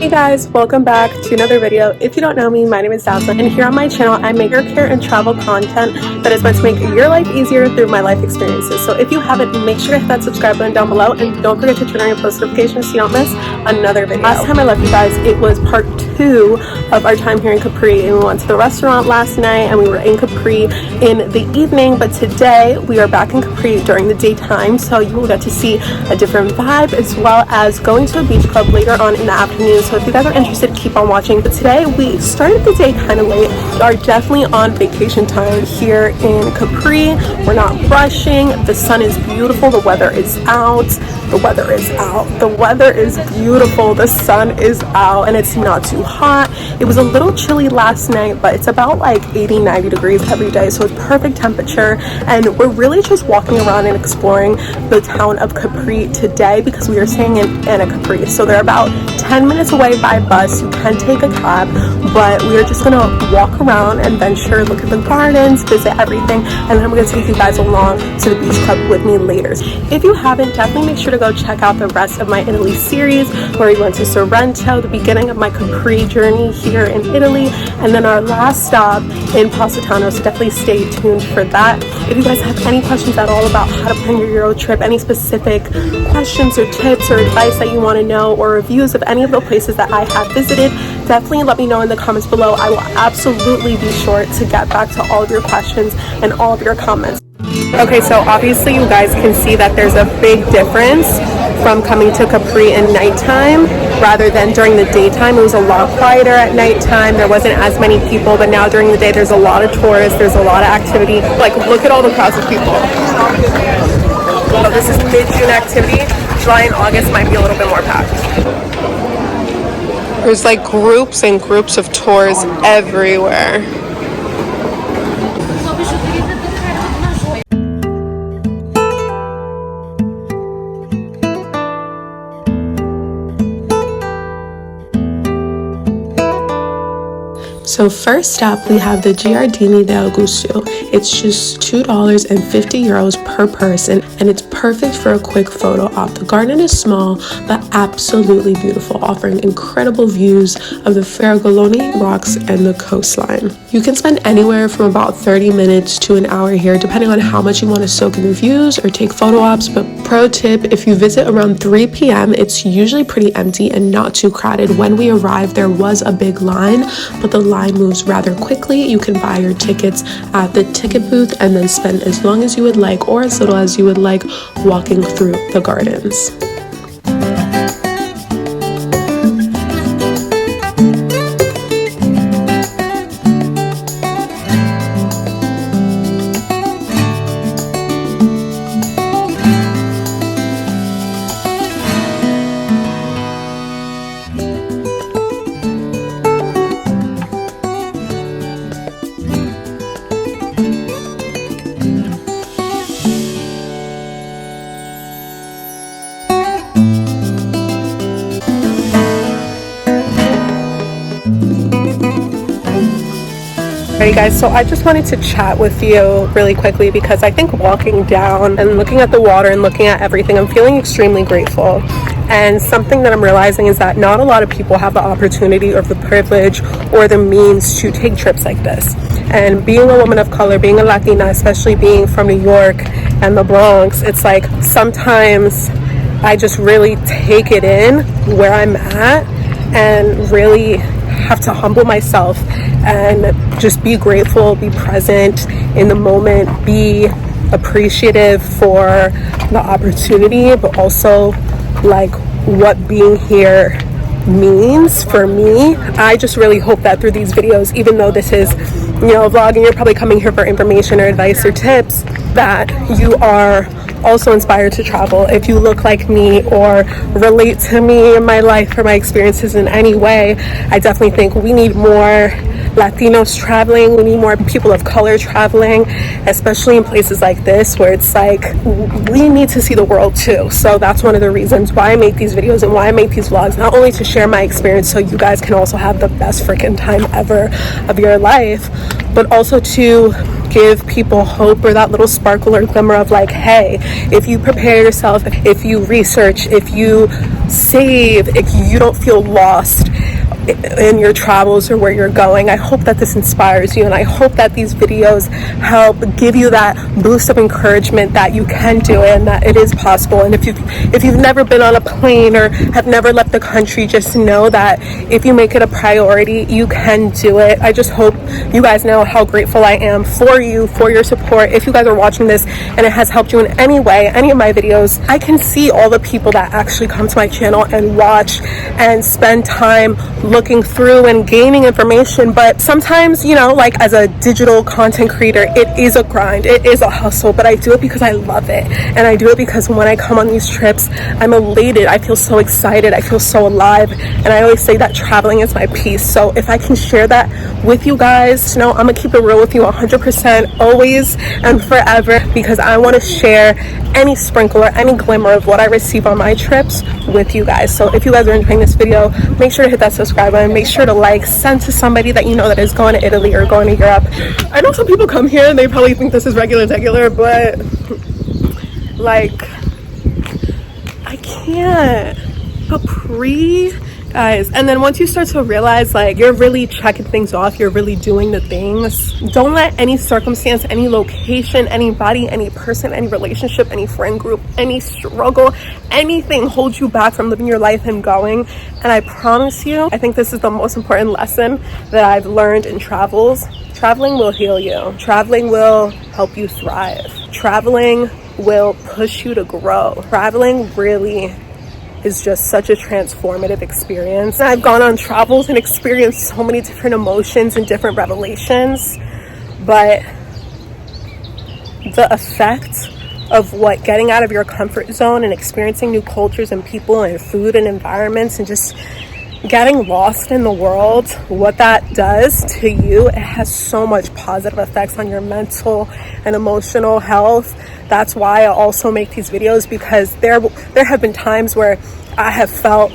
Hey guys, welcome back to another video. If you don't know me, my name is Dazzle, and here on my channel I make hair care and travel content that is meant to make your life easier through my life experiences. So if you haven't, make sure to hit that subscribe button down below, and don't forget to turn on your post notifications so you don't miss another video. Last time I left you guys, it was part 2 of our time here in Capri, and we went to the restaurant last night and we were in Capri in the evening, but today we are back in Capri during the daytime, so you will get to see a different vibe as well as going to a beach club later on in the afternoon. So if you guys are interested, keep on watching. But today we started the day kind of late. We are definitely on vacation time here in Capri. We're not rushing. The sun is beautiful. The weather is out. The weather is out. The weather is beautiful. The sun is out and it's not too hot. It was a little chilly last night, but it's about like 80-90 degrees every day, so it's perfect temperature. And we're really just walking around and exploring the town of Capri today because we are staying in Capri. So they're about 10 minutes away by bus. You can take a cab, but we are just gonna walk around and venture, look at the gardens, visit everything, and then I'm gonna take you guys along to the beach club with me later. If you haven't, definitely make sure to go check out the rest of my Italy series where we went to Sorrento, the beginning of my Capri journey here in Italy, and then our last stop in Positano, so definitely stay tuned for that. If you guys have any questions at all about how to plan your Euro trip, any specific questions or tips or advice that you want to know, or reviews of any of the places that I have visited, definitely let me know in the comments below. I will absolutely be sure to get back to all of your questions and all of your comments. Okay, so obviously you guys can see that there's a big difference from coming to Capri in nighttime rather than during the daytime. It was a lot quieter at nighttime. There wasn't as many people, but now during the day there's a lot of tourists, there's a lot of activity. Like, look at all the crowds of people. So this is mid-June activity. July and August might be a little bit more packed. There's like groups and groups of tours everywhere. So first up, we have the Giardini di Augusto. It's just €2.50 per person, and it's perfect for a quick photo op. The garden is small, but absolutely beautiful, offering incredible views of the Ferragoloni rocks and the coastline. You can spend anywhere from about 30 minutes to an hour here, depending on how much you want to soak in the views or take photo ops. But pro tip, if you visit around 3 p.m., it's usually pretty empty and not too crowded. When we arrived, there was a big line, but the line moves rather quickly. You can buy your tickets at the ticket booth and then spend as long as you would like or as little as you would like walking through the gardens. Alright guys, so I just wanted to chat with you really quickly because I think walking down and looking at the water and looking at everything, I'm feeling extremely grateful. And something that I'm realizing is that not a lot of people have the opportunity or the privilege or the means to take trips like this. And being a woman of color, being a Latina, especially being from New York and the Bronx, it's like sometimes I just really take it in where I'm at and really have to humble myself and just be grateful, be present in the moment, be appreciative for the opportunity, but also like what being here means for me. I just really hope that through these videos, even though this is, you know, a vlog and you're probably coming here for information or advice or tips, that you are also inspired to travel. If you look like me or relate to me in my life or my experiences in any way, I definitely think we need more Latinos traveling. We need more people of color traveling, especially in places like this where it's like we need to see the world too. So that's one of the reasons why I make these videos and why I make these vlogs, not only to share my experience so you guys can also have the best freaking time ever of your life, but also to give people hope or that little sparkle or glimmer of like, hey, if you prepare yourself, if you research, if you save, if you don't feel lost in your travels or where you're going. I hope that this inspires you, and I hope that these videos help give you that boost of encouragement that you can do it and that it is possible. And if you've never been on a plane or have never left the country, just know that if you make it a priority, you can do it. I just hope you guys know how grateful I am for you, for your support. If you guys are watching this and it has helped you in any way, any of my videos, I can see all the people that actually come to my channel and watch and spend time looking through and gaining information. But sometimes, you know, like as a digital content creator, it is a grind, it is a hustle, but I do it because I love it. And I do it because when I come on these trips, I'm elated, I feel so excited, I feel so alive. And I always say that traveling is my peace. So if I can share that with you guys, you know, I'm gonna keep it real with you 100%, always and forever, because I want to share any sprinkle or any glimmer of what I receive on my trips with you guys. So if you guys are enjoying this video, make sure to hit that subscribe button, make sure to like, send to somebody that you know that is going to Italy or going to Europe. I know some people come here and they probably think this is regular, but like, I can't. Capri, guys. And then once you start to realize like you're really checking things off, you're really doing the things, don't let any circumstance, any location, anybody, any person, any relationship, any friend group, any struggle, anything hold you back from living your life and going. And I promise you, I think this is the most important lesson that I've learned in travels. Traveling will heal you. Traveling will help you thrive. Traveling will push you to grow. Traveling really is just such a transformative experience. I've gone on travels and experienced so many different emotions and different revelations, but the effect of what getting out of your comfort zone and experiencing new cultures and people and food and environments and just getting lost in the world, what that does to you, it has so much positive effects on your mental and emotional health. That's why I also make these videos, because there have been times where I have felt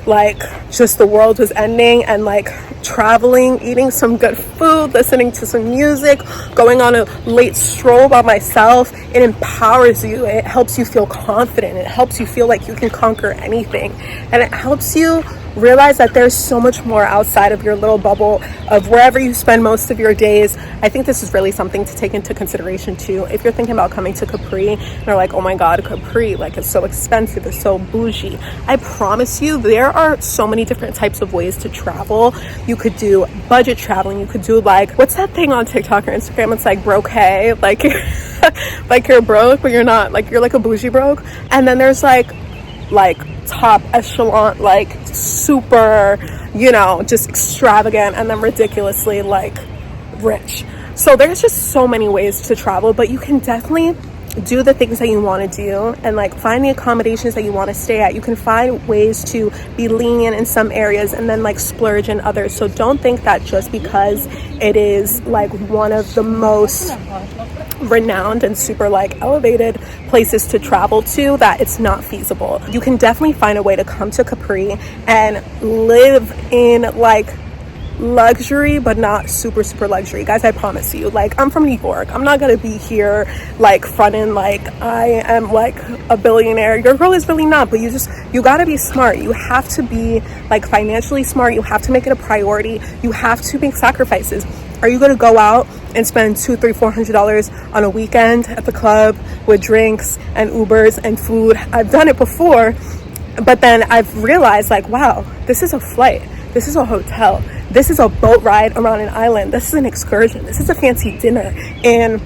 like just the world was ending, and like traveling, eating some good food, listening to some music, going on a late stroll by myself, it empowers you. It helps you feel confident. It helps you feel like you can conquer anything, and it helps you realize that there's so much more outside of your little bubble of wherever you spend most of your days. I think this is really something to take into consideration too. If you're thinking about coming to Capri and are like, oh my God, Capri, like it's so expensive, it's so bougie. I promise you, there are so many different types of ways to travel. You could do budget traveling. You could do like, what's that thing on TikTok or Instagram? It's like broke, like, like you're broke, but you're not, like you're like a bougie broke. And then there's like top echelon, like super, you know, just extravagant, and then ridiculously like rich. So there's just so many ways to travel, but you can definitely do the things that you want to do and like find the accommodations that you want to stay at. You can find ways to be lenient in some areas and then like splurge in others. So don't think that just because it is like one of the most renowned and super like elevated places to travel to that it's not feasible. You can definitely find a way to come to Capri and live in like luxury, but not super luxury, guys. I promise you, like, I'm from New York. I'm not gonna be here like fronting like I am like a billionaire. Your girl is really not, but you gotta be smart. You have to be like financially smart. You have to make it a priority. You have to make sacrifices. Are you gonna go out and spend $200, $300, $400 on a weekend at the club with drinks and Ubers and food? I've done it before, but then I've realized like, wow, this is a flight, this is a hotel, this is a boat ride around an island, this is an excursion, this is a fancy dinner in,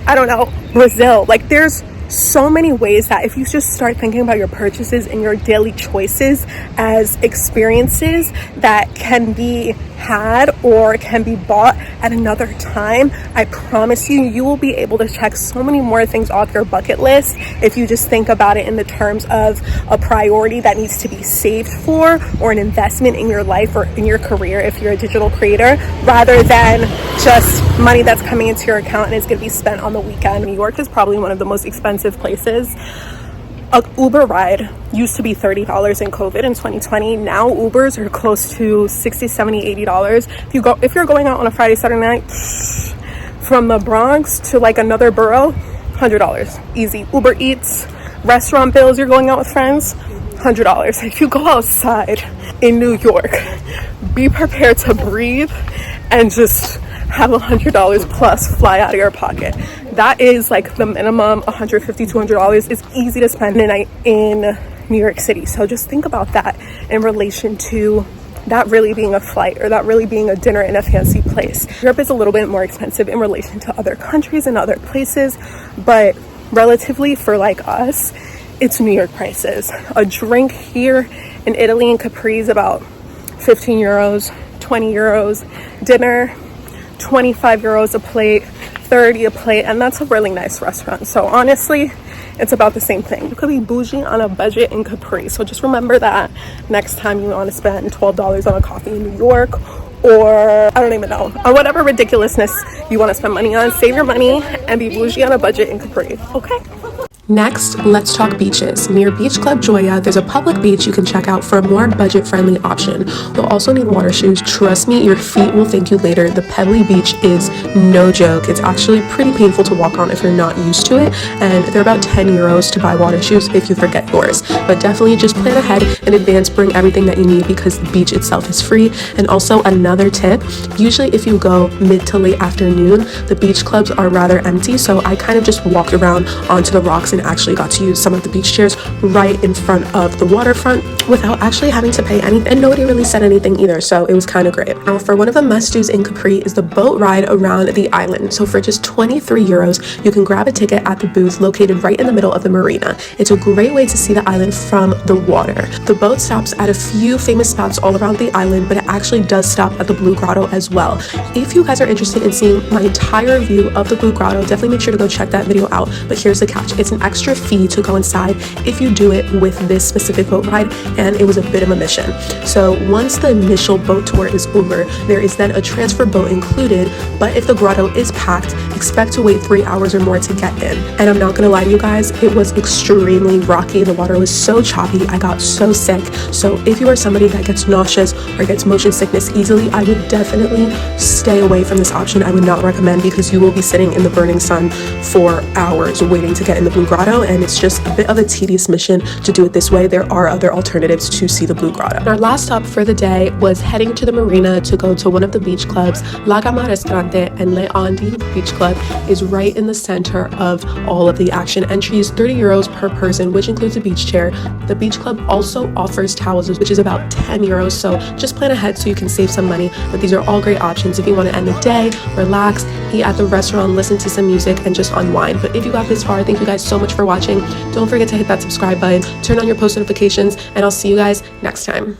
I don't know, Brazil. Like, there's so many ways that if you just start thinking about your purchases and your daily choices as experiences that can be had or can be bought at another time, I promise you, you will be able to check so many more things off your bucket list if you just think about it in the terms of a priority that needs to be saved for, or an investment in your life or in your career if you're a digital creator, rather than just money that's coming into your account and is going to be spent on the weekend. New York is probably one of the most expensive places. A Uber ride used to be $30 in COVID in 2020. Now Ubers are close to $60, $70, $80. If you're going out on a Friday, Saturday night, from the Bronx to like another borough, $100 easy. Uber Eats, restaurant bills, you're going out with friends, $100. If you go outside in New York, be prepared to breathe and just have $100 plus fly out of your pocket. That is like the minimum. $150, $200 is easy to spend a night in New York City. So just think about that in relation to that really being a flight or that really being a dinner in a fancy place. Europe is a little bit more expensive in relation to other countries and other places, but relatively for like us, it's New York prices. A drink here in Italy and Capri is about 15 euros, 20 euros. Dinner, 25 euros a plate, 30 a plate, and that's a really nice restaurant. So honestly, it's about the same thing. You could be bougie on a budget in Capri. So just remember that next time you want to spend $12 on a coffee in New York, or I don't even know, on whatever ridiculousness you want to spend money on. Save your money and be bougie on a budget in Capri, okay? Next, let's talk beaches. Near Beach Club Gioia, there's a public beach you can check out for a more budget-friendly option. You'll also need water shoes. Trust me, your feet will thank you later. The pebbly beach is no joke. It's actually pretty painful to walk on if you're not used to it, and they're about 10 euros to buy water shoes if you forget yours. But definitely just plan ahead in advance, bring everything that you need because the beach itself is free. And also another tip, usually if you go mid to late afternoon, the beach clubs are rather empty, so I kind of just walked around onto the rocks and actually got to use some of the beach chairs right in front of the waterfront without actually having to pay anything, and nobody really said anything either, so it was kind of great. Now, for one of the must-dos in Capri is the boat ride around the island. So for just 23 euros, you can grab a ticket at the booth located right in the middle of the marina. It's a great way to see the island from the water. The boat stops at a few famous spots all around the island, but it actually does stop at the Blue Grotto as well. If you guys are interested in seeing my entire view of the Blue Grotto, definitely make sure to go check that video out. But here's the catch. It's an extra fee to go inside if you do it with this specific boat ride, and it was a bit of a mission. So once the initial boat tour is over, there is then a transfer boat included, but if the grotto is packed, expect to wait 3 hours or more to get in. And I'm not gonna lie to you guys, it was extremely rocky. The water was so choppy, I got so sick. So if you are somebody that gets nauseous or gets motion sickness easily, I would definitely stay away from this option. I would not recommend, because you will be sitting in the burning sun for hours waiting to get in the Blue Grotto, and it's just a bit of a tedious mission to do it this way. There are other alternatives to see the Blue Grotto. Our last stop for the day was heading to the marina to go to one of the beach clubs. Gemma Ristorante and Ondine Beach Club is right in the center of all of the action. Entry is 30 euros per person, which includes a beach chair. The beach club also offers towels, which is about 10 euros, so just plan ahead so you can save some money. But these are all great options if you want to end the day, relax, eat at the restaurant, listen to some music, and just unwind. But if you got this far, thank you guys so much for watching. Don't forget to hit that subscribe button, turn on your post notifications, and I'll see you guys next time.